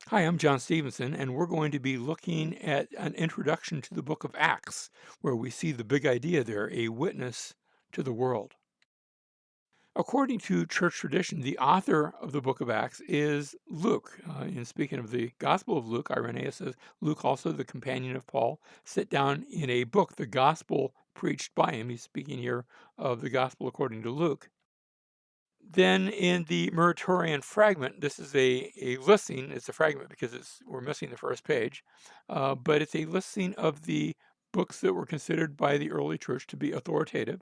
Hi, I'm John Stevenson, and we're going to be looking at an introduction to the book of Acts, where we see the big idea there, a witness to the world. According to church tradition, the author of the book of Acts is Luke. In speaking of the Gospel of Luke, Irenaeus says, Luke, also the companion of Paul, set down in a book the gospel preached by him. He's speaking here of the gospel according to Luke. Then in the Muratorian fragment, this is a listing. It's a fragment because we're missing the first page, but it's a listing of the books that were considered by the early church to be authoritative.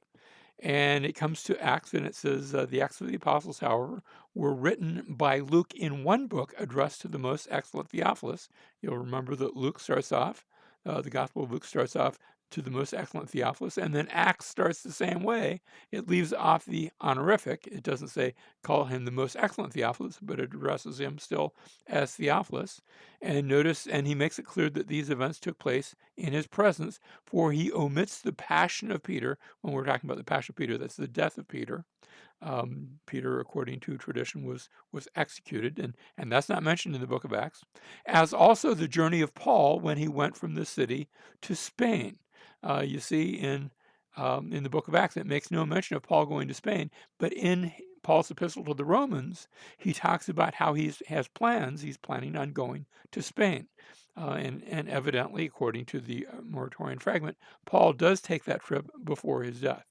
And it comes to Acts, and it says the Acts of the Apostles, however, were written by Luke in one book addressed to the most excellent Theophilus. You'll remember that Luke starts off, the Gospel of Luke starts off to the most excellent Theophilus, and then Acts starts the same way. It leaves off the honorific. It doesn't say call him the most excellent Theophilus, but it addresses him still as Theophilus. And notice, and he makes it clear that these events took place in his presence, for he omits the passion of Peter. When we're talking about the passion of Peter, that's the death of Peter. Peter, according to tradition, was executed, and that's not mentioned in the book of Acts, as also the journey of Paul when he went from the city to Spain. You see in the book of Acts, it makes no mention of Paul going to Spain, but in Paul's epistle to the Romans, he talks about how he has plans. He's planning on going to Spain. And evidently, according to the Muratorian fragment, Paul does take that trip before his death.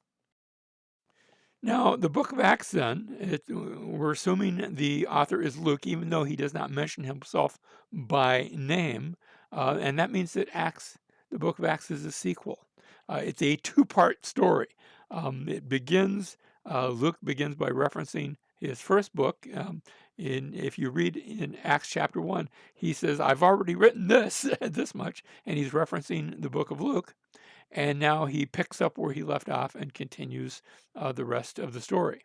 Now, the book of Acts, then, we're assuming the author is Luke, even though he does not mention himself by name. And that means that Acts, the book of Acts, is a sequel. It's a two-part story. Luke begins by referencing his first book. If you read in Acts chapter 1, he says, I've already written this, this much, and he's referencing the book of Luke. And now he picks up where he left off and continues the rest of the story.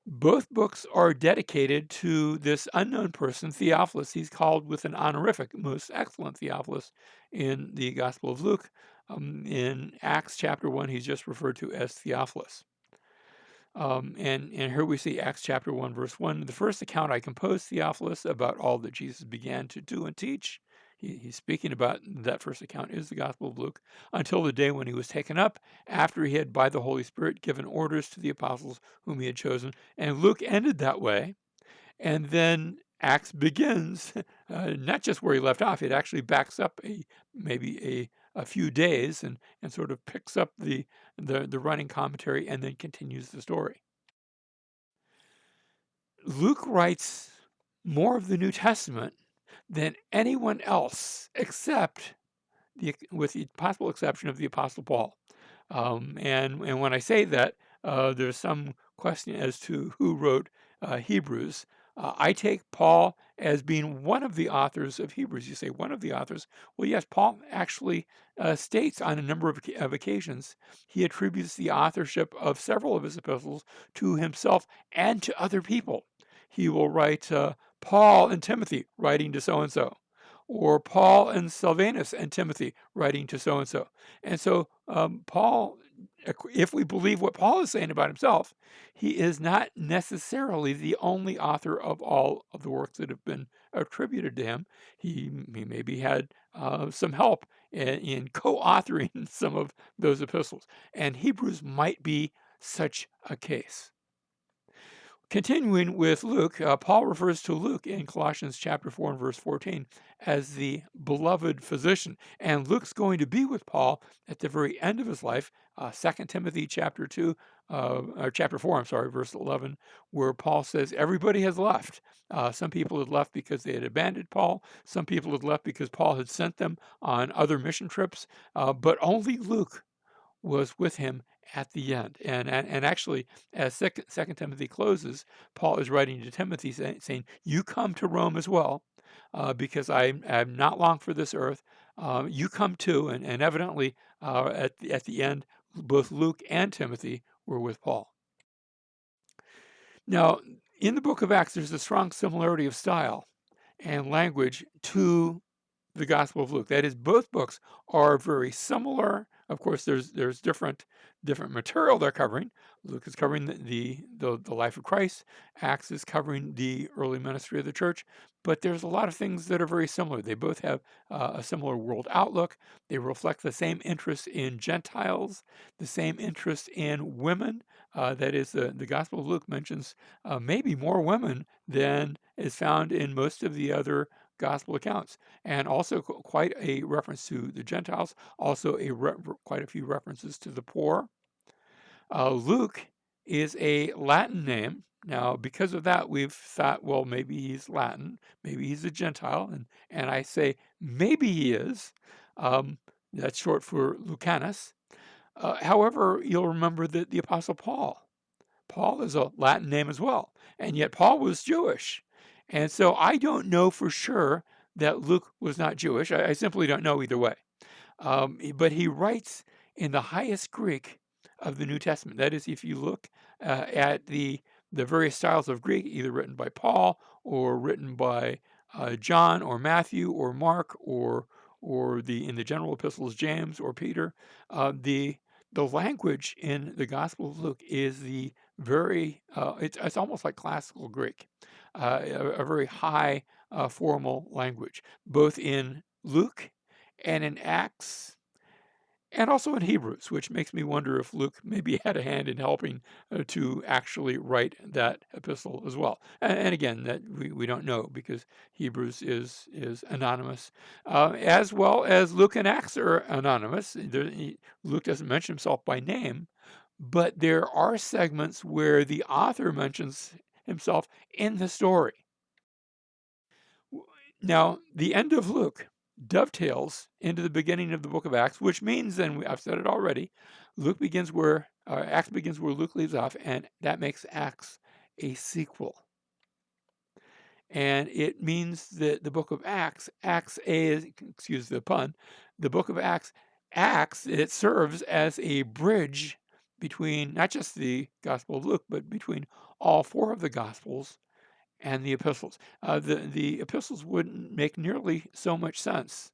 Both books are dedicated to this unknown person, Theophilus. He's called with an honorific, most excellent Theophilus, in the Gospel of Luke. In Acts chapter 1, he's just referred to as Theophilus. And here we see Acts chapter 1, verse 1. The first account I composed, Theophilus, about all that Jesus began to do and teach. He's speaking about that first account is the Gospel of Luke, until the day when he was taken up, after he had, by the Holy Spirit, given orders to the apostles whom he had chosen. And Luke ended that way. And then Acts begins, not just where he left off, it actually backs up maybe a few days and sort of picks up the running commentary and then continues the story. Luke writes more of the New Testament than anyone else, except with the possible exception of the Apostle Paul. And when I say that, there's some question as to who wrote Hebrews. I take Paul as being one of the authors of Hebrews. You say one of the authors. Well, yes, Paul actually states on a number of occasions he attributes the authorship of several of his epistles to himself and to other people. He will write Paul and Timothy writing to so and so, or Paul and Silvanus and Timothy writing to so and so. And so Paul, if we believe what Paul is saying about himself, he is not necessarily the only author of all of the works that have been attributed to him. He maybe had some help in co-authoring some of those epistles, and Hebrews might be such a case. Continuing with Luke, Paul refers to Luke in Colossians chapter 4 and verse 14 as the beloved physician. And Luke's going to be with Paul at the very end of his life, 2 Timothy chapter 2, or chapter 4, I'm sorry, verse 11, where Paul says everybody has left. Some people had left because they had abandoned Paul. Some people had left because Paul had sent them on other mission trips. But only Luke was with him at the end. And actually, as Second Timothy closes, Paul is writing to Timothy saying, you come to Rome as well, because I'm not long for this earth. You come too. And evidently, at the end, both Luke and Timothy were with Paul. Now, in the book of Acts, there's a strong similarity of style and language to the Gospel of Luke. That is, both books are very similar Of course, there's different material they're covering. Luke is covering the life of Christ. Acts is covering the early ministry of the church. But there's a lot of things that are very similar. They both have a similar world outlook. They reflect the same interest in Gentiles, the same interest in women. That is, the Gospel of Luke mentions maybe more women than is found in most of the other gospel accounts, and also quite a reference to the Gentiles, also quite a few references to the poor. Luke is a Latin name. Now, because of that, we've thought, well, maybe he's Latin, maybe he's a Gentile, and I say maybe he is. Um, that's short for Lucanus. However, you'll remember that the Apostle Paul is a Latin name as well, and yet Paul was Jewish. And so I don't know for sure that Luke was not Jewish. I simply don't know either way. But he writes in the highest Greek of the New Testament. That is, if you look at the various styles of Greek, either written by Paul or written by John or Matthew or Mark or in the general epistles James or Peter, the language in the Gospel of Luke is the very it's almost like classical Greek, a very high formal language, both in Luke and in Acts, and also in Hebrews, which makes me wonder if Luke maybe had a hand in helping to actually write that epistle as well. And again, that we don't know because Hebrews is anonymous, as well as Luke and Acts are anonymous. Luke doesn't mention himself by name, but there are segments where the author mentions himself in the story. Now, the end of Luke dovetails into the beginning of the book of Acts, which means, and I've said it already, Acts begins where Luke leaves off, and that makes Acts a sequel. And it means that the book of Acts, excuse the pun, the book of Acts, it serves as a bridge between not just the Gospel of Luke, but between all four of the Gospels and the epistles. The epistles wouldn't make nearly so much sense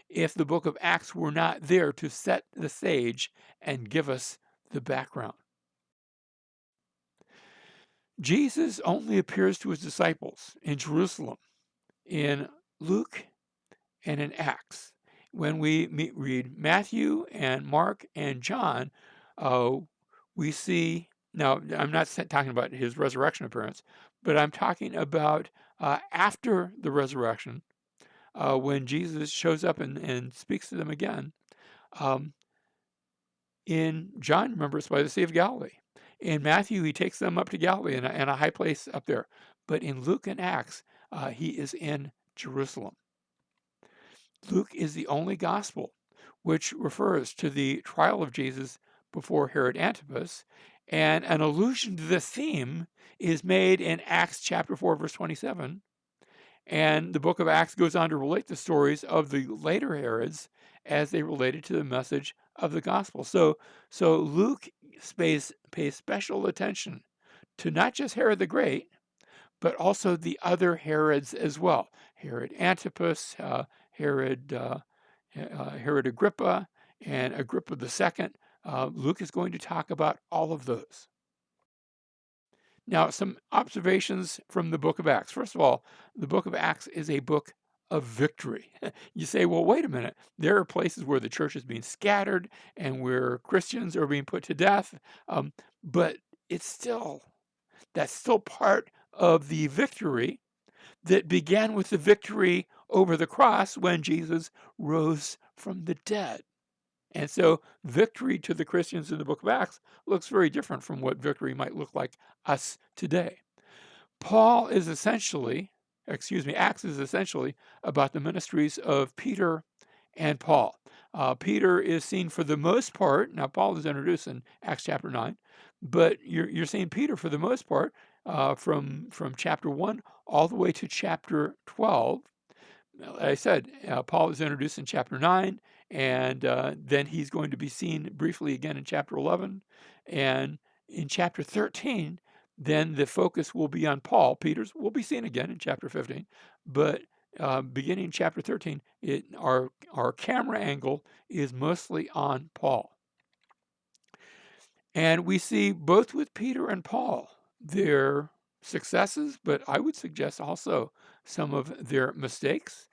if the book of Acts were not there to set the stage and give us the background. Jesus only appears to his disciples in Jerusalem in Luke and in Acts. When we read Matthew and Mark and John, we see, now I'm not talking about his resurrection appearance, but I'm talking about after the resurrection, when Jesus shows up and speaks to them again. In John, remember, it's by the Sea of Galilee. In Matthew, he takes them up to Galilee in a high place up there. But in Luke and Acts, he is in Jerusalem. Luke is the only gospel which refers to the trial of Jesus before Herod Antipas, and an allusion to this theme is made in Acts chapter 4, verse 27. And the book of Acts goes on to relate the stories of the later Herods as they related to the message of the gospel. So Luke pays special attention to not just Herod the Great, but also the other Herods as well. Herod Antipas, Herod Agrippa, and Agrippa II. Luke is going to talk about all of those. Now, some observations from the book of Acts. First of all, the book of Acts is a book of victory. You say, well, wait a minute. There are places where the church is being scattered and where Christians are being put to death, but that's still part of the victory that began with the victory over the cross when Jesus rose from the dead. And so victory to the Christians in the book of Acts looks very different from what victory might look like us today. Acts is essentially about the ministries of Peter and Paul. Peter is seen for the most part, now Paul is introduced in Acts chapter 9, but you're seeing Peter for the most part from chapter 1 all the way to chapter 12. I said, Paul is introduced in chapter 9, and then he's going to be seen briefly again in chapter 11. And in chapter 13, then the focus will be on Paul. Peter's will be seen again in chapter 15. But beginning chapter 13, our camera angle is mostly on Paul. And we see both with Peter and Paul their successes, but I would suggest also some of their mistakes,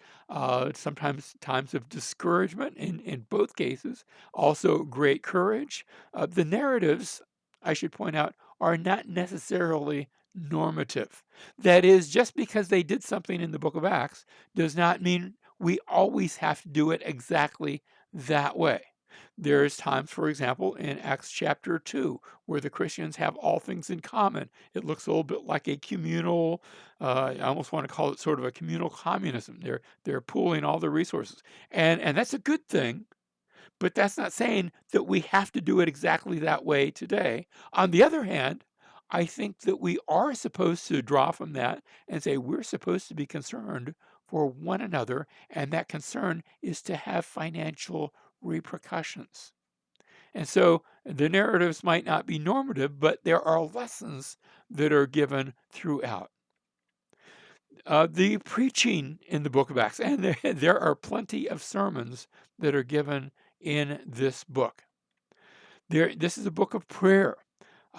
sometimes times of discouragement in both cases, also great courage. The narratives, I should point out, are not necessarily normative. That is, just because they did something in the book of Acts does not mean we always have to do it exactly that way. There's times, for example, in Acts chapter 2, where the Christians have all things in common. It looks a little bit like a communal, I almost want to call it sort of a communal communism. They're pooling all their resources. And that's a good thing, but that's not saying that we have to do it exactly that way today. On the other hand, I think that we are supposed to draw from that and say we're supposed to be concerned for one another, and that concern is to have financial repercussions. And so the narratives might not be normative, but there are lessons that are given throughout. The preaching in the book of Acts, and there are plenty of sermons that are given in this book. This is a book of prayer.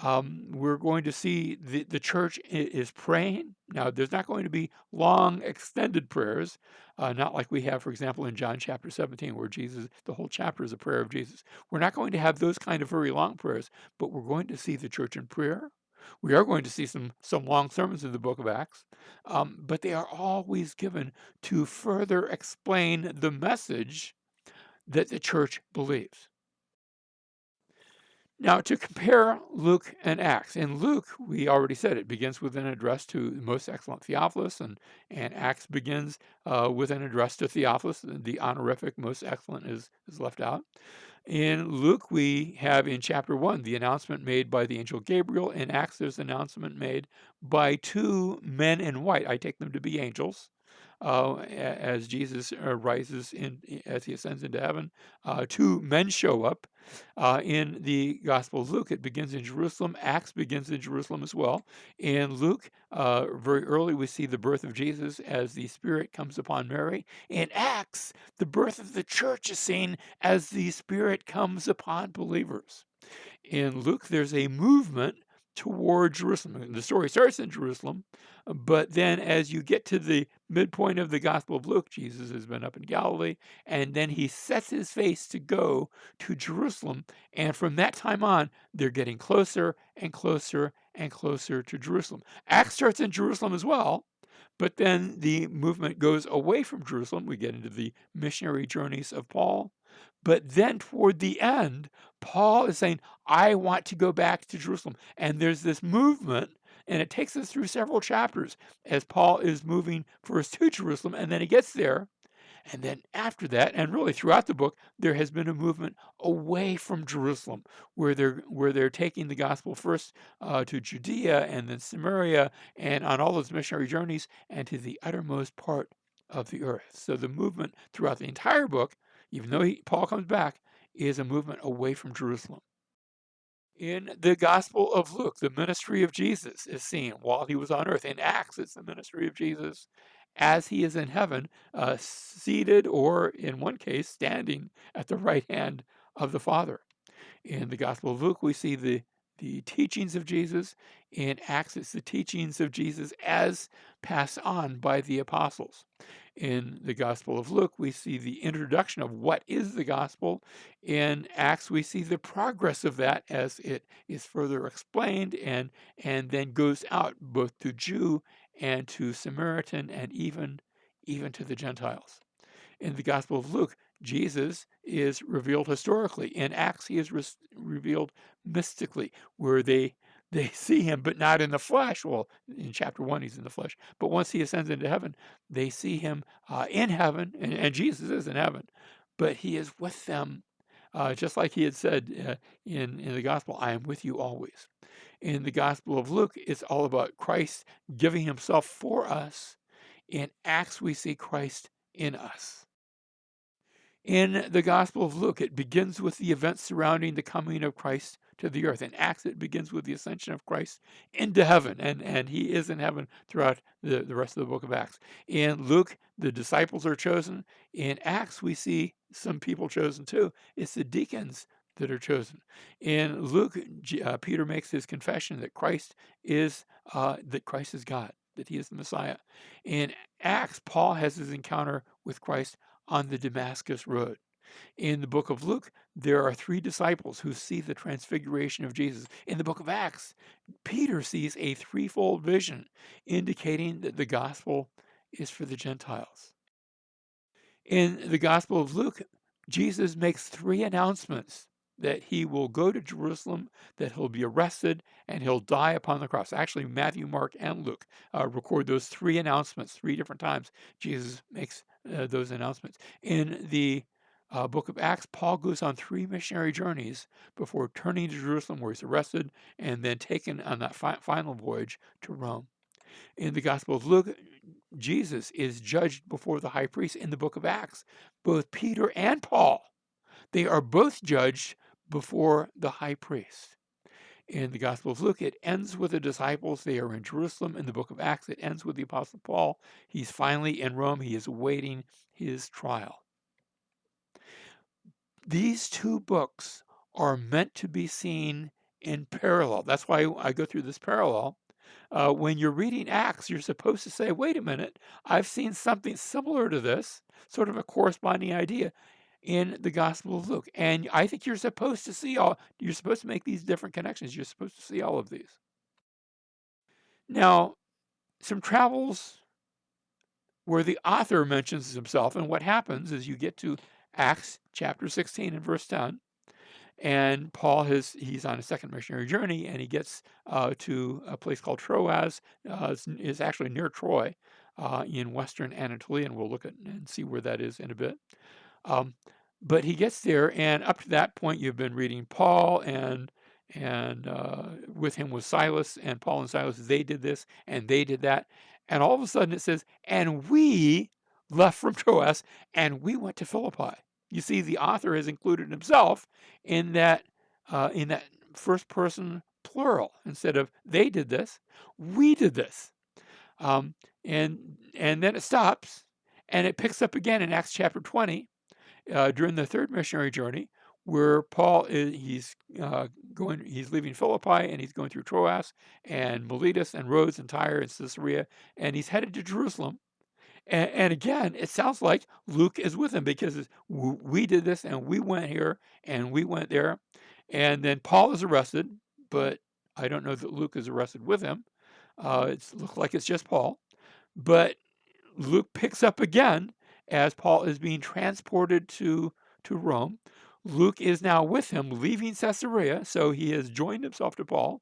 We're going to see the church is praying. Now, there's not going to be long, extended prayers, not like we have, for example, in John chapter 17, where Jesus, the whole chapter is a prayer of Jesus. We're not going to have those kind of very long prayers, but we're going to see the church in prayer. We are going to see some long sermons in the book of Acts, but they are always given to further explain the message that the church believes. Now, to compare Luke and Acts, in Luke, we already said it begins with an address to the most excellent Theophilus, and Acts begins with an address to Theophilus. The honorific most excellent is left out. In Luke, we have in chapter 1 the announcement made by the angel Gabriel. In Acts, there's an announcement made by two men in white. I take them to be angels. As Jesus rises as he ascends into heaven, two men show up. In the Gospel of Luke, it begins in Jerusalem. Acts begins in Jerusalem as well. In Luke, very early, we see the birth of Jesus as the Spirit comes upon Mary. In Acts, the birth of the church is seen as the Spirit comes upon believers. In Luke, there's a movement toward Jerusalem. The story starts in Jerusalem, but then as you get to the midpoint of the Gospel of Luke, Jesus has been up in Galilee, and then he sets his face to go to Jerusalem. And from that time on, they're getting closer and closer and closer to Jerusalem. Acts starts in Jerusalem as well, but then the movement goes away from Jerusalem. We get into the missionary journeys of Paul. But then toward the end, Paul is saying, I want to go back to Jerusalem. And there's this movement, and it takes us through several chapters as Paul is moving first to Jerusalem, and then he gets there. And then after that, and really throughout the book, there has been a movement away from Jerusalem, where they're taking the gospel first to Judea and then Samaria, and on all those missionary journeys, and to the uttermost part of the earth. So the movement throughout the entire book, even though Paul comes back, is a movement away from Jerusalem. In the Gospel of Luke, the ministry of Jesus is seen while he was on earth. In Acts, it's the ministry of Jesus as he is in heaven, seated or, in one case, standing at the right hand of the Father. In the Gospel of Luke, we see the teachings of Jesus. In Acts, it's the teachings of Jesus as passed on by the apostles. In the Gospel of Luke, we see the introduction of what is the gospel. In Acts, we see the progress of that as it is further explained and then goes out both to Jew and to Samaritan and even to the Gentiles. In the Gospel of Luke, Jesus is revealed historically. In Acts, he is revealed mystically, where they see him, but not in the flesh. Well, in chapter 1, he's in the flesh. But once he ascends into heaven, they see him in heaven, and Jesus is in heaven, but he is with them, just like he had said in the gospel, I am with you always. In the Gospel of Luke, it's all about Christ giving himself for us. In Acts, we see Christ in us. In the Gospel of Luke, it begins with the events surrounding the coming of Christ to the earth. In Acts, it begins with the ascension of Christ into heaven, and he is in heaven throughout the rest of the book of Acts. In Luke, the disciples are chosen. In Acts, we see some people chosen too. It's the deacons that are chosen. In Luke, Peter makes his confession that Christ is God, that he is the Messiah. In Acts, Paul has his encounter with Christ on the Damascus Road. In the book of Luke, there are three disciples who see the transfiguration of Jesus. In the book of Acts, Peter sees a threefold vision indicating that the gospel is for the Gentiles. In the Gospel of Luke, Jesus makes three announcements: that he will go to Jerusalem, that he'll be arrested, and he'll die upon the cross. Actually, Matthew, Mark, and Luke record those three announcements 3 different times. Jesus makes those announcements. In the book of Acts, Paul goes on 3 missionary journeys before turning to Jerusalem, where he's arrested and then taken on that final voyage to Rome. In the Gospel of Luke, Jesus is judged before the high priest. In the book of Acts, both Peter and Paul, they are both judged before the high priest. In the Gospel of Luke, it ends with the disciples. They are in Jerusalem. In the book of Acts, it ends with the Apostle Paul. He's finally in Rome. He is awaiting his trial. These two books are meant to be seen in parallel. That's why I go through this parallel. When you're reading Acts, you're supposed to say, wait a minute, I've seen something similar to this, sort of a corresponding idea in the Gospel of Luke. And I think you're supposed to make these different connections. You're supposed to see all of these. Now, some travels where the author mentions himself, and what happens is you get to Acts chapter 16 and verse 10. And Paul he's on a second missionary journey, and he gets to a place called Troas. Is actually near Troy, in western Anatolia, and we'll look at and see where that is in a bit. But he gets there, and up to that point, you've been reading Paul, and with him was Silas, and Paul and Silas, they did this and they did that, and all of a sudden it says, and we left from Troas and we went to Philippi. You see, the author has included himself in that first person plural. Instead of they did this, we did this. And then it stops, and it picks up again in Acts chapter 20 during the third missionary journey, where Paul he's leaving Philippi, and he's going through Troas and Miletus and Rhodes and Tyre and Caesarea, and he's headed to Jerusalem. And again, it sounds like Luke is with him, because we did this and we went here and we went there. And then Paul is arrested, but I don't know that Luke is arrested with him. It looks like it's just Paul. But Luke picks up again as Paul is being transported to Rome. Luke is now with him, leaving Caesarea, so he has joined himself to Paul.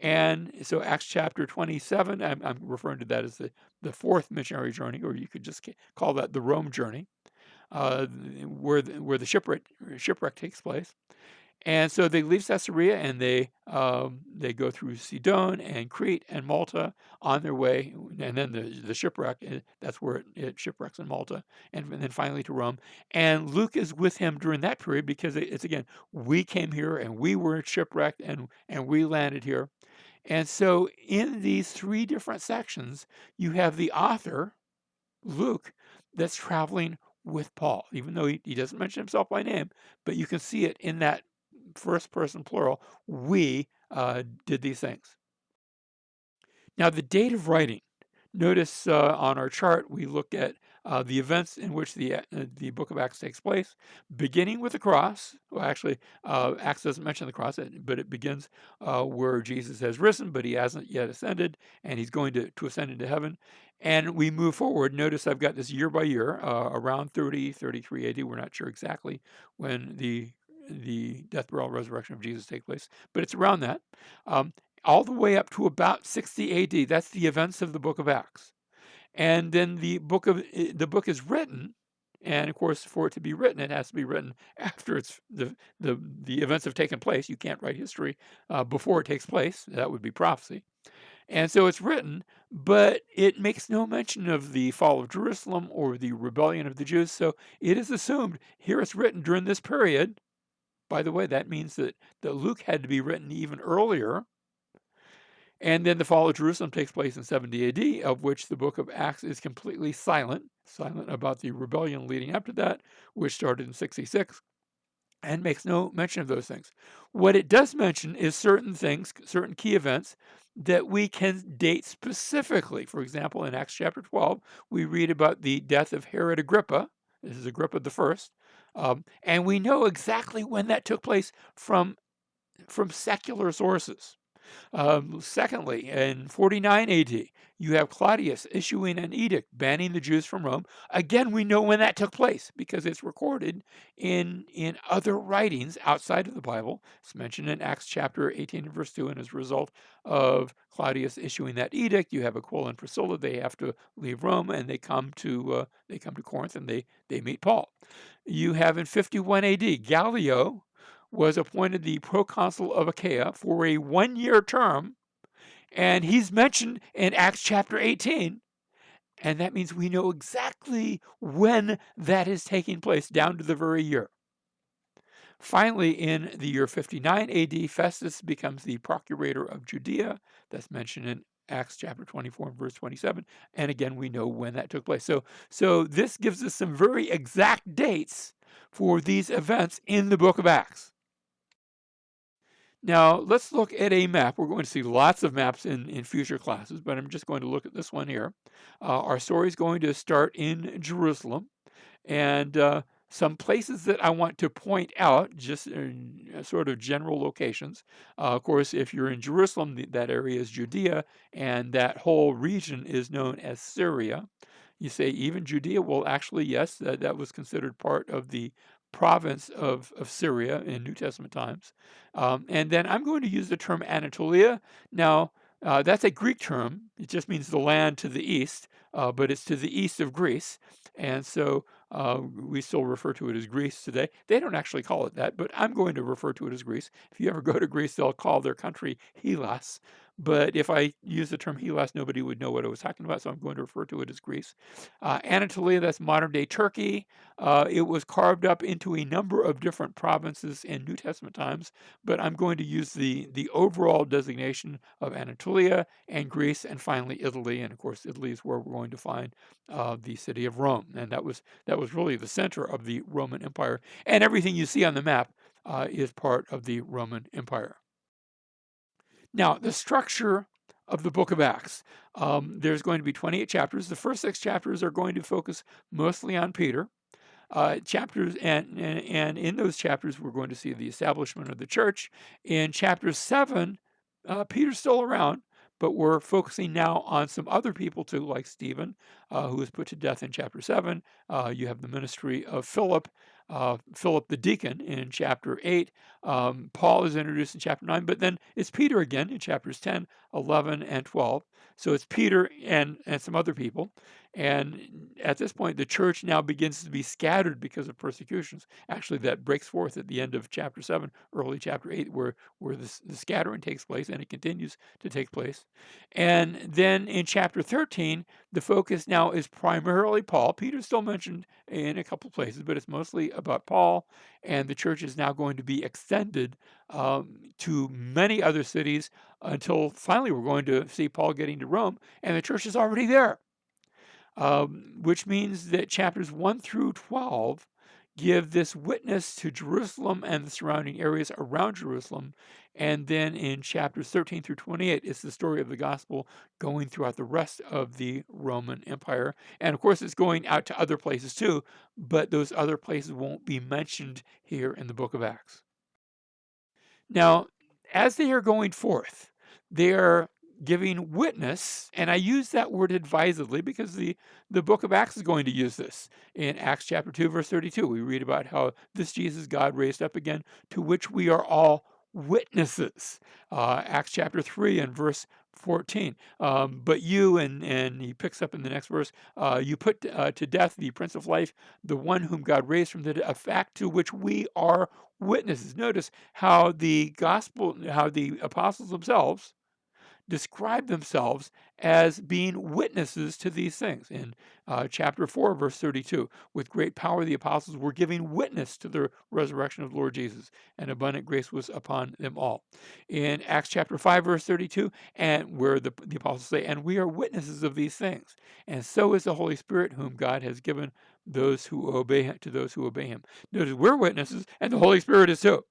And so Acts chapter 27, I'm referring to that as the fourth missionary journey, or you could just call that the Rome journey, where the shipwreck takes place. And so they leave Caesarea, and they go through Sidon and Crete and Malta on their way, and then the shipwreck, that's where it shipwrecks in Malta, and then finally to Rome. And Luke is with him during that period, because it's again, we came here and we were shipwrecked and we landed here. And so in these 3 different sections, you have the author, Luke, that's traveling with Paul, even though he doesn't mention himself by name, but you can see it in that first person plural. We did these things. Now, the date of writing. Notice on our chart, we look at the events in which the book of Acts takes place, beginning with the cross. Well, actually, Acts doesn't mention the cross, but it begins where Jesus has risen, but he hasn't yet ascended, and he's going to ascend into heaven. And we move forward. Notice I've got this year by year, around 33 AD. We're not sure exactly when the death, burial, resurrection of Jesus take place, but it's around that. All the way up to about 60 AD. That's the events of the book of Acts. And then the book is written, and of course, for it to be written, it has to be written after the events have taken place. You can't write history before it takes place. That would be prophecy. And so it's written, but it makes no mention of the fall of Jerusalem or the rebellion of the Jews. So it is assumed here it's written during this period. By the way, that means that Luke had to be written even earlier. And then the fall of Jerusalem takes place in 70 AD, of which the book of Acts is completely silent. silent about the rebellion leading up to that, which started in 66, and makes no mention of those things. What it does mention is certain things, certain key events that we can date specifically. For example, in Acts chapter 12, we read about the death of Herod Agrippa. This is Agrippa the first. And we know exactly when that took place from secular sources. Secondly, in 49 AD, you have Claudius issuing an edict banning the Jews from Rome. Again, we know when that took place because it's recorded in other writings outside of the Bible. It's mentioned in Acts chapter 18 and verse 2, and as a result of Claudius issuing that edict, you have Aquila and Priscilla. They have to leave Rome, and they come to Corinth, and they meet Paul. You have in 51 AD, Gallio was appointed the proconsul of Achaia for a 1-year term, and he's mentioned in Acts chapter 18. And that means we know exactly when that is taking place, down to the very year. Finally, in the year 59 AD, Festus becomes the procurator of Judea. That's mentioned in Acts chapter 24 and verse 27. And again, we know when that took place. So this gives us some very exact dates for these events in the book of Acts. Now, let's look at a map. We're going to see lots of maps in future classes, but I'm just going to look at this one here. Our story is going to start in Jerusalem, and some places that I want to point out, just sort of general locations. Of course, if you're in Jerusalem, that area is Judea, and that whole region is known as Syria. You say even Judea? Well, actually, yes, that was considered part of the province of Syria in New Testament times. And then I'm going to use the term Anatolia. Now, that's a Greek term. It just means the land to the east, but it's to the east of Greece. And so we still refer to it as Greece today. They don't actually call it that, but I'm going to refer to it as Greece. If you ever go to Greece, they'll call their country Hellas. But if I use the term Hellas, nobody would know what I was talking about, so I'm going to refer to it as Greece. Anatolia, that's modern day Turkey. It was carved up into a number of different provinces in New Testament times, but I'm going to use the overall designation of Anatolia and Greece, and finally Italy. And of course, Italy is where we're going to find the city of Rome, and that was really the center of the Roman Empire. And everything you see on the map is part of the Roman Empire. Now, the structure of the book of Acts. There's going to be 28 chapters. The first 6 chapters are going to focus mostly on Peter. Chapters and in those chapters, we're going to see the establishment of the church. In chapter 7, Peter's still around, but we're focusing now on some other people too, like Stephen, who was put to death in chapter 7. You have the ministry of Philip, Philip the deacon in chapter 8. Paul is introduced in chapter 9, but then it's Peter again in chapters 10, 11, and 12. So it's Peter and some other people. And at this point, the church now begins to be scattered because of persecutions. Actually, that breaks forth at the end of chapter 7, early chapter 8, where the scattering takes place, and it continues to take place. And then in chapter 13, the focus now is primarily Paul. Peter's still mentioned in a couple places, but it's mostly about Paul, and the church is now going to be extended to many other cities until finally we're going to see Paul getting to Rome, and the church is already there. Which means that chapters 1 through 12 give this witness to Jerusalem and the surrounding areas around Jerusalem. And then in chapters 13 through 28, it's the story of the gospel going throughout the rest of the Roman Empire. And of course, it's going out to other places too, but those other places won't be mentioned here in the book of Acts. Now, as they are going forth, they are giving witness, and I use that word advisedly because the book of Acts is going to use this. In Acts chapter 2, verse 32, we read about how this Jesus God raised up again, to which we are all witnesses. Acts chapter 3 and verse 14. But you, and he picks up in the next verse, you put to death the Prince of Life, the one whom God raised from the dead, a fact to which we are witnesses. Notice how the apostles themselves describe themselves as being witnesses to these things. In chapter 4, verse 32, with great power the apostles were giving witness to the resurrection of the Lord Jesus, and abundant grace was upon them all. In Acts chapter 5, verse 32, and where the apostles say, and we are witnesses of these things, and so is the Holy Spirit, whom God has given those who obey him, to those who obey him. Notice we're witnesses, and the Holy Spirit is too.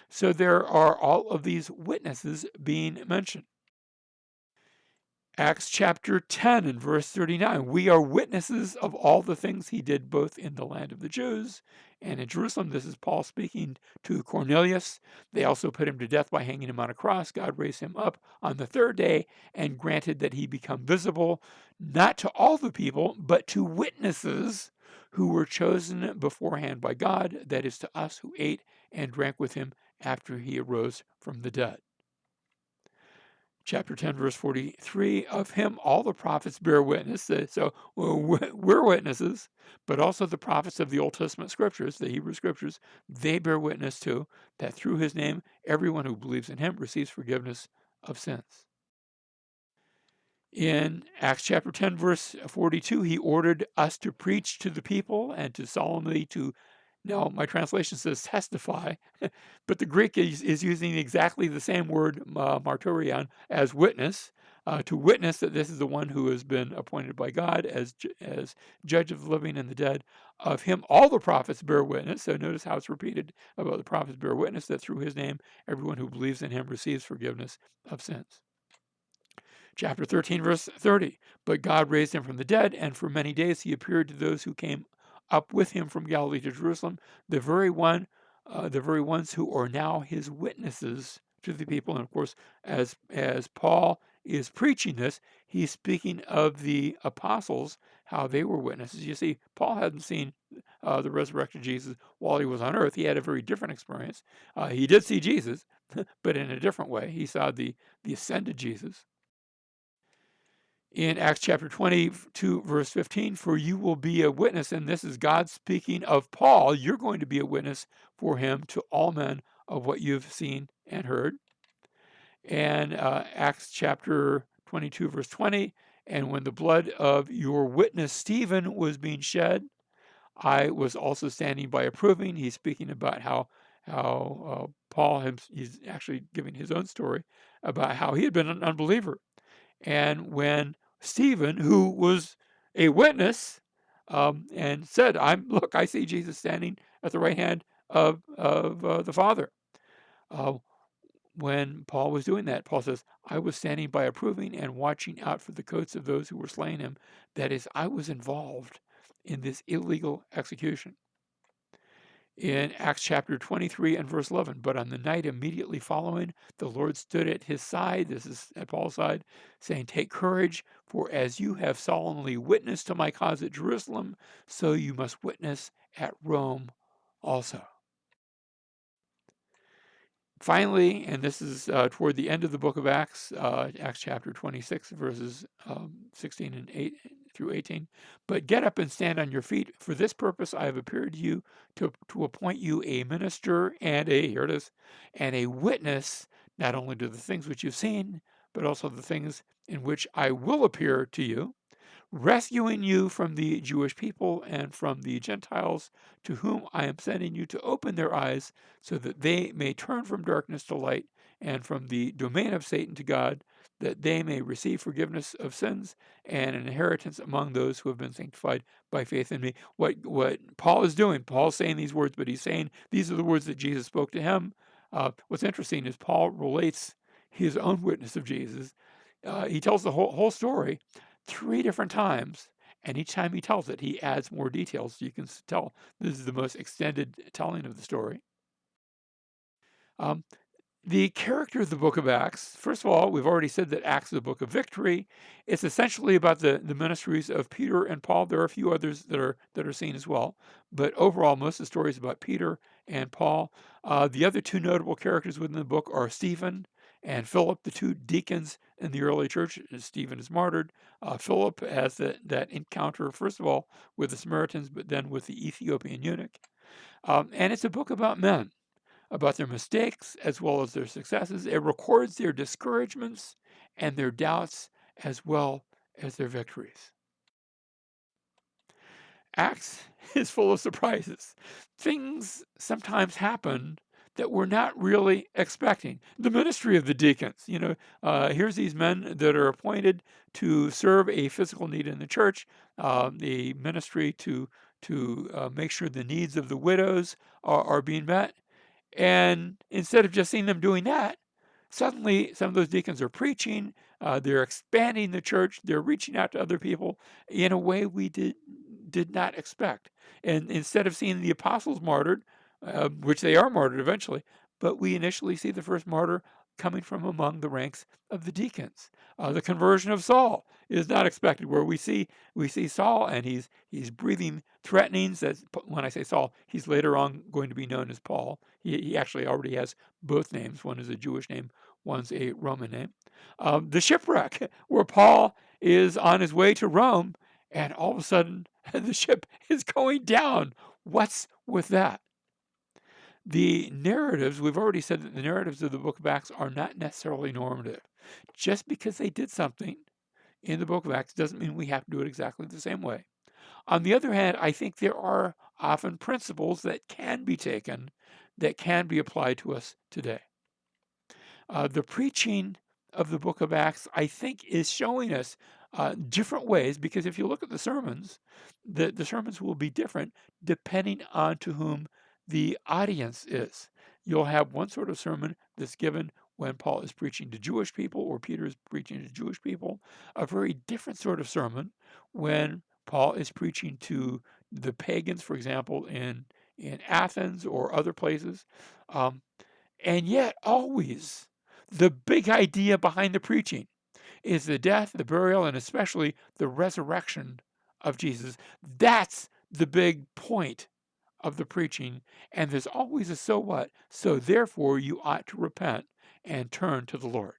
So there are all of these witnesses being mentioned. Acts chapter 10 and verse 39, we are witnesses of all the things he did both in the land of the Jews and in Jerusalem. This is Paul speaking to Cornelius. They also put him to death by hanging him on a cross. God raised him up on the third day and granted that he become visible, not to all the people, but to witnesses who were chosen beforehand by God, that is, to us who ate and drank with him after he arose from the dead. Chapter 10, verse 43, of him all the prophets bear witness. So we're witnesses, but also the prophets of the Old Testament scriptures, the Hebrew scriptures, they bear witness too, that through his name, everyone who believes in him receives forgiveness of sins. In Acts chapter 10, verse 42, he ordered us to preach to the people and to solemnly to, now my translation says testify, but the Greek is using exactly the same word, martyrion, as witness, to witness that this is the one who has been appointed by God as judge of the living and the dead. Of him all the prophets bear witness. So notice how it's repeated about the prophets bear witness that through his name, everyone who believes in him receives forgiveness of sins. Chapter 13, verse 30. But God raised him from the dead, and for many days he appeared to those who came up with him from Galilee to Jerusalem, the very ones who are now his witnesses to the people. And of course, as Paul is preaching this, he's speaking of the apostles, how they were witnesses. You see, Paul hadn't seen the resurrected Jesus while he was on earth. He had a very different experience. He did see Jesus, but in a different way. He saw the ascended Jesus. In Acts chapter 22, verse 15, for you will be a witness, and this is God speaking of Paul, you're going to be a witness for him to all men of what you've seen and heard. And Acts chapter 22, verse 20, and when the blood of your witness Stephen was being shed, I was also standing by approving. He's speaking about how Paul, he's actually giving his own story about how he had been an unbeliever. And when Stephen, who was a witness, and said, look, I see Jesus standing at the right hand of the Father. When Paul was doing that, Paul says, I was standing by approving and watching out for the coats of those who were slaying him. That is, I was involved in this illegal execution. In Acts chapter 23 and verse 11, but on the night immediately following, the Lord stood at his side, this is at Paul's side, saying, take courage, for as you have solemnly witnessed to my cause at Jerusalem, so you must witness at Rome also. Finally, and this is toward the end of the book of Acts, Acts chapter 26, verses 16 and 8 through 18. But get up and stand on your feet. For this purpose I have appeared to you to appoint you a minister and here it is, and a witness, not only to the things which you've seen, but also the things in which I will appear to you, rescuing you from the Jewish people and from the Gentiles, to whom I am sending you to open their eyes, so that they may turn from darkness to light and from the domain of Satan to God, that they may receive forgiveness of sins and an inheritance among those who have been sanctified by faith in me. What Paul is doing, Paul's saying these words, but he's saying these are the words that Jesus spoke to him. What's interesting is Paul relates his own witness of Jesus. He tells the whole story 3 different times, and each time he tells it, he adds more details. So you can tell this is the most extended telling of the story. The character of the book of Acts, first of all, we've already said that Acts is a book of victory. It's essentially about the ministries of Peter and Paul. There are a few others that are seen as well, but overall, most of the story is about Peter and Paul. The other 2 notable characters within the book are Stephen and Philip, the 2 deacons in the early church. Stephen is martyred. Philip has that encounter, first of all, with the Samaritans, but then with the Ethiopian eunuch. And it's a book about men, about their mistakes as well as their successes. It records their discouragements and their doubts as well as their victories. Acts is full of surprises. Things sometimes happen that we're not really expecting. The ministry of the deacons, here's these men that are appointed to serve a physical need in the church, the ministry to make sure the needs of the widows are being met. And instead of just seeing them doing that, suddenly some of those deacons are preaching, they're expanding the church, they're reaching out to other people in a way we did not expect. And instead of seeing the apostles martyred, which they are martyred eventually, but we initially see the first martyr coming from among the ranks of the deacons. The conversion of Saul is not expected, where we see Saul and he's breathing threatenings. That when I say Saul, he's later on going to be known as Paul. He actually already has both names. One is a Jewish name, one's a Roman name. The shipwreck, where Paul is on his way to Rome, and all of a sudden the ship is going down. What's with that? The narratives, we've already said that the narratives of the book of Acts are not necessarily normative. Just because they did something in the book of Acts doesn't mean we have to do it exactly the same way. On the other hand, I think there are often principles that can be taken, that can be applied to us today. The preaching of the book of Acts, I think, is showing us different ways, because if you look at the sermons, the sermons will be different depending on to whom the audience is. You'll have one sort of sermon that's given when Paul is preaching to Jewish people or Peter is preaching to Jewish people, a very different sort of sermon when Paul is preaching to the pagans, for example, in Athens or other places. And yet, always, the big idea behind the preaching is the death, the burial, and especially the resurrection of Jesus. That's the big point of the preaching. And there's always a so what. So therefore, you ought to repent and turn to the Lord.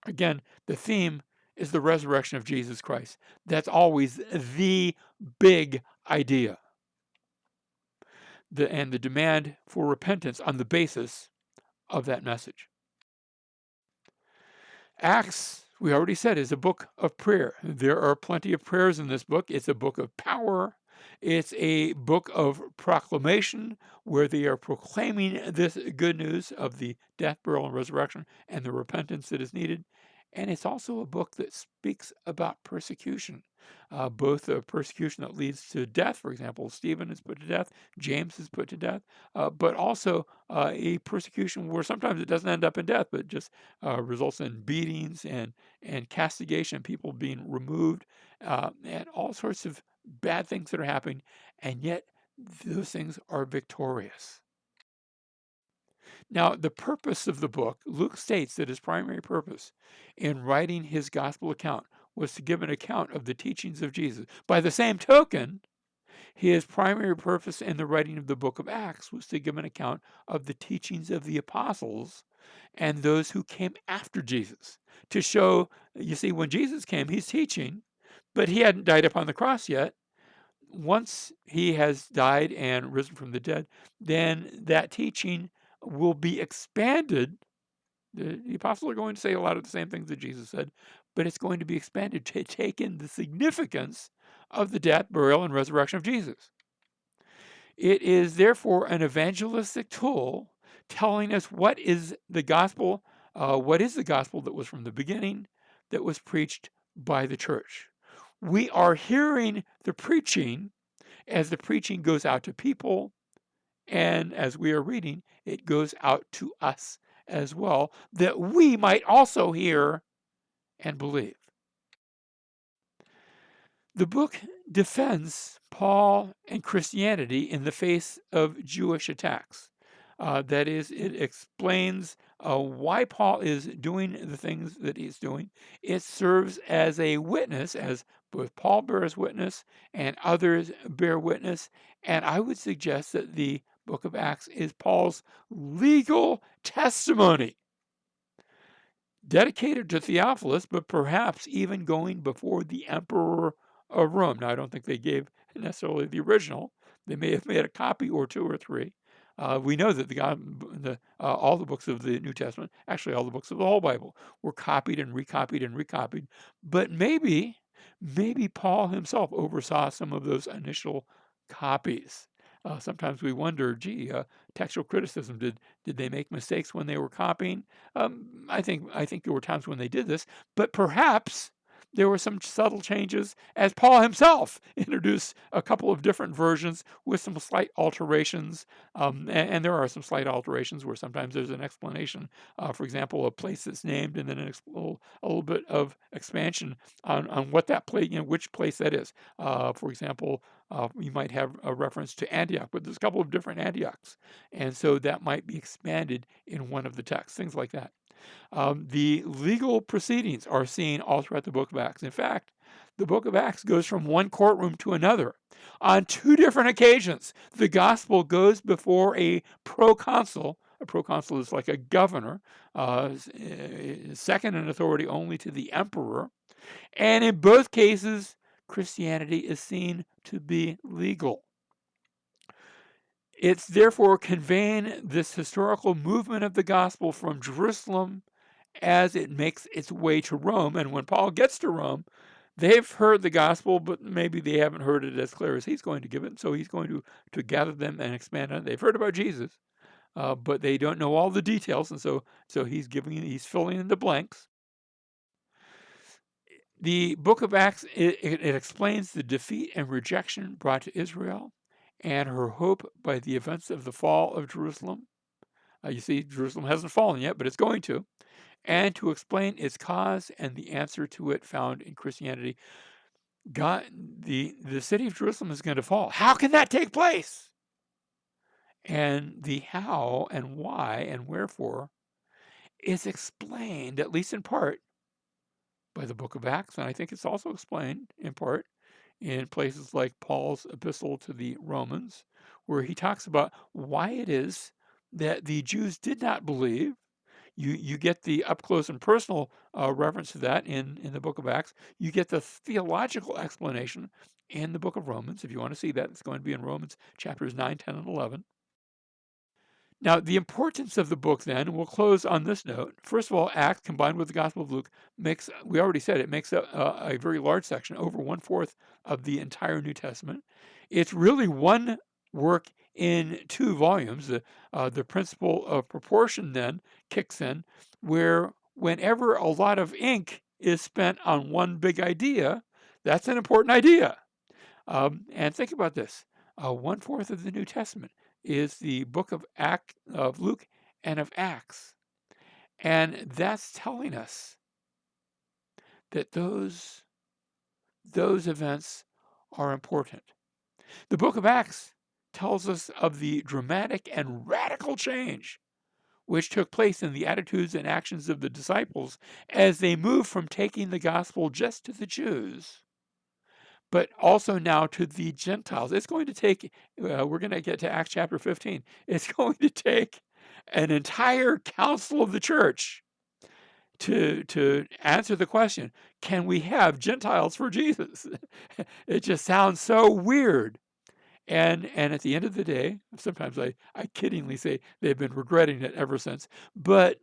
Again, the theme is the resurrection of Jesus Christ. That's always the big idea. And the demand for repentance on the basis of that message. Acts, we already said, is a book of prayer. There are plenty of prayers in this book. It's a book of power. It's a book of proclamation where they are proclaiming this good news of the death, burial, and resurrection and the repentance that is needed. And it's also a book that speaks about persecution, both the persecution that leads to death. For example, Stephen is put to death, James is put to death, but also a persecution where sometimes it doesn't end up in death, but just results in beatings and castigation, people being removed, and all sorts of bad things that are happening. And yet, those things are victorious. Now, the purpose of the book, Luke states that his primary purpose in writing his gospel account was to give an account of the teachings of Jesus. By the same token, his primary purpose in the writing of the book of Acts was to give an account of the teachings of the apostles and those who came after Jesus. To show, you see, when Jesus came, he's teaching, but he hadn't died upon the cross yet. Once he has died and risen from the dead, then that teaching will be expanded. The apostles are going to say a lot of the same things that Jesus said, but it's going to be expanded to take in the significance of the death, burial, and resurrection of Jesus. It is therefore an evangelistic tool telling us what is the gospel that was from the beginning, that was preached by the church. We are hearing the preaching as the preaching goes out to people, and as we are reading, it goes out to us as well, that we might also hear and believe. The book defends Paul and Christianity in the face of Jewish attacks. That is, it explains why Paul is doing the things that he's doing. It serves as a witness, as both Paul bears witness and others bear witness. And I would suggest that the book of Acts is Paul's legal testimony, dedicated to Theophilus, but perhaps even going before the emperor of Rome. Now, I don't think they gave necessarily the original. They may have made a copy or two or three, We know that all the books of the New Testament, actually all the books of the whole Bible, were copied and recopied and recopied. But maybe Paul himself oversaw some of those initial copies. Sometimes we wonder, gee, textual criticism, did they make mistakes when they were copying? I think there were times when they did this, but perhaps there were some subtle changes as Paul himself introduced a couple of different versions with some slight alterations. And there are some slight alterations where sometimes there's an explanation. For example, a place that's named and then a little bit of expansion on what that place, which place that is. For example, you might have a reference to Antioch, but there's a couple of different Antiochs. And so that might be expanded in one of the texts, things like that. The legal proceedings are seen all throughout the book of Acts. In fact, the book of Acts goes from one courtroom to another. On two different occasions, the gospel goes before a proconsul. A proconsul is like a governor, second in authority only to the emperor. And in both cases, Christianity is seen to be legal. It's therefore conveying this historical movement of the gospel from Jerusalem as it makes its way to Rome. And when Paul gets to Rome, they've heard the gospel, but maybe they haven't heard it as clear as he's going to give it. So he's going to gather them and expand on it. They've heard about Jesus, but they don't know all the details. And so he's filling in the blanks. The book of Acts, it explains the defeat and rejection brought to Israel and her hope by the events of the fall of Jerusalem. You see, Jerusalem hasn't fallen yet, but it's going to. And to explain its cause and the answer to it found in Christianity. God, the city of Jerusalem is going to fall. How can that take place? And the how and why and wherefore is explained, at least in part, by the book of Acts. And I think it's also explained in part in places like Paul's epistle to the Romans, where he talks about why it is that the Jews did not believe. You get the up close and personal reference to that in the book of Acts. You get the theological explanation in the book of Romans. If you want to see that, it's going to be in Romans chapters 9, 10, and 11. Now, the importance of the book then, we'll close on this note. First of all, Acts combined with the Gospel of Luke we already said, it makes a very large section, over 1/4 of the entire New Testament. It's really one work in two volumes. The principle of proportion then kicks in, where whenever a lot of ink is spent on one big idea, that's an important idea. And think about this. 1/4 of the New Testament is the book of Luke and of Acts. And that's telling us that those events are important. The book of Acts tells us of the dramatic and radical change which took place in the attitudes and actions of the disciples as they moved from taking the gospel just to the Jews, but also now to the Gentiles. It's going to take, we're going to get to Acts chapter 15. It's going to take an entire council of the church to answer the question, can we have Gentiles for Jesus? It just sounds so weird. And at the end of the day, sometimes I kiddingly say they've been regretting it ever since, but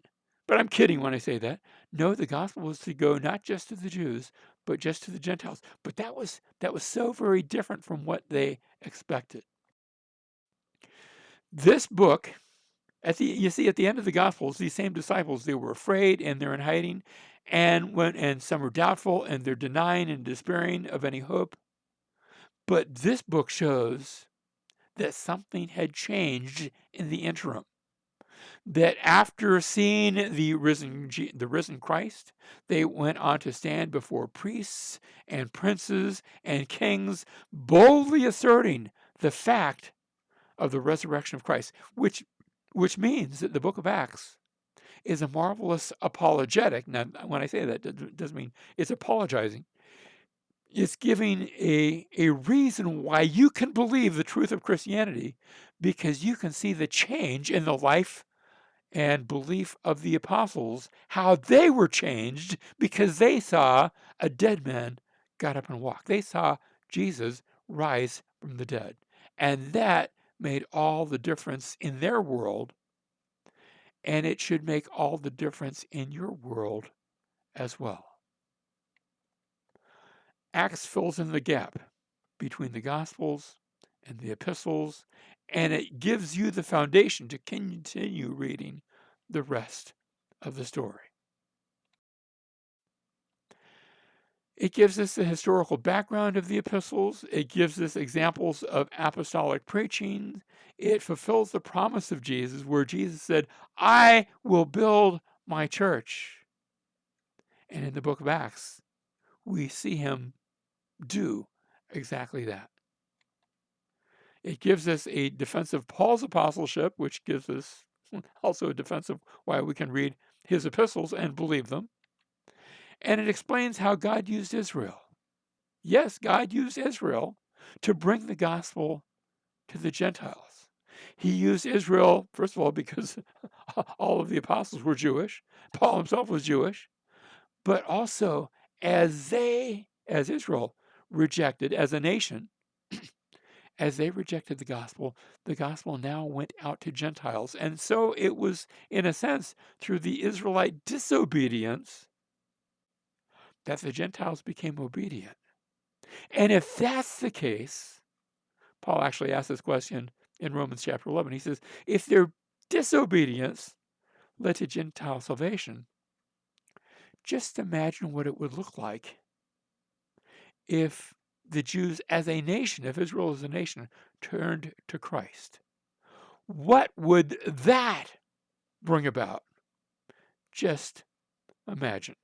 I'm kidding when I say that. No, the gospel was to go not just to the Jews, but just to the Gentiles. But that was so very different from what they expected. This book, you see at the end of the Gospels, these same disciples, they were afraid and they're in hiding, and some are doubtful and they're denying and despairing of any hope. But this book shows that something had changed in the interim. That after seeing the risen Christ, they went on to stand before priests and princes and kings, boldly asserting the fact of the resurrection of Christ, which means that the book of Acts is a marvelous apologetic. Now, when I say that, it doesn't mean it's apologizing. It's giving a reason why you can believe the truth of Christianity, because you can see the change in the life and belief of the apostles, how they were changed because they saw a dead man got up and walked. They saw Jesus rise from the dead. And that made all the difference in their world, and it should make all the difference in your world as well. Acts fills in the gap between the Gospels and the epistles, and it gives you the foundation to continue reading the rest of the story. It gives us the historical background of the epistles. It gives us examples of apostolic preaching. It fulfills the promise of Jesus, where Jesus said, I will build my church. And in the book of Acts, we see him do exactly that. It gives us a defense of Paul's apostleship, which gives us also a defense of why we can read his epistles and believe them. And it explains how God used Israel. Yes, God used Israel to bring the gospel to the Gentiles. He used Israel, first of all, because all of the apostles were Jewish. Paul himself was Jewish. But also, as Israel rejected, as a nation, as they rejected the gospel now went out to Gentiles. And so it was, in a sense, through the Israelite disobedience that the Gentiles became obedient. And if that's the case, Paul actually asked this question in Romans chapter 11. He says, if their disobedience led to Gentile salvation, just imagine what it would look like if the Jews as a nation, if Israel as a nation, turned to Christ. What would that bring about? Just imagine.